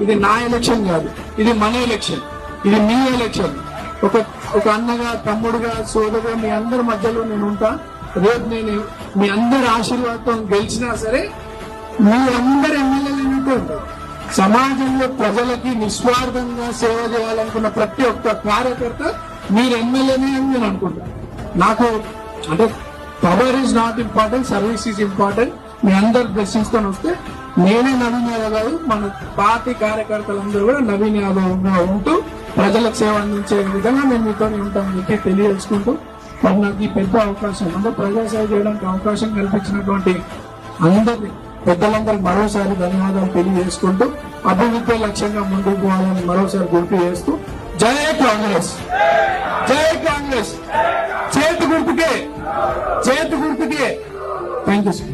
ఇది నా ఎలక్షన్ కాదు, ఇది మన ఎలక్షన్, ఇది మీ ఎలక్షన్. ఒక అన్నగా, తమ్ముడుగా, సోదరుగా మీ అందరి మధ్యలో నేను ఉంటా. రేపు నేను మీ అందరి ఆశీర్వాదంతో గెలిచినా సరే మీ అందరి ఎమ్మెల్యేలు ఉంటారు. సమాజంలో ప్రజలకి నిస్వార్థంగా సేవ చేయాలనుకున్న ప్రతి ఒక్క కార్యకర్త మీరు ఎమ్మెల్యేనే అని నేను అనుకుంటాను. నాకు అంటే power is not important, service is important. మీ అందరు బ్లెస్సింగ్స్ తో వస్తే నేనే నవీన్ యాదవ్ కాదు, మన పార్టీ కార్యకర్తలందరూ కూడా నవీన్ యాదవ్ గా ఉంటూ ప్రజలకు సేవ అందించే విధంగా నేను మీతో ఉంటానని చెప్పి తెలియజేసుకుంటూ మరి నాకు ఈ పెద్ద అవకాశం అంటే ప్రజాసేవ చేయడానికి అవకాశం కల్పించినటువంటి అందరి పెద్దలందరికీ మరోసారి ధన్యవాదాలు తెలియజేసుకుంటూ అభివృద్ధి లక్ష్యంగా ముందుకు పోవాలని మరోసారి గుర్తు చేస్తూ జై కాంగ్రెస్, జై కాంగ్రెస్, చేతి గుర్తుకే. Thank you sir.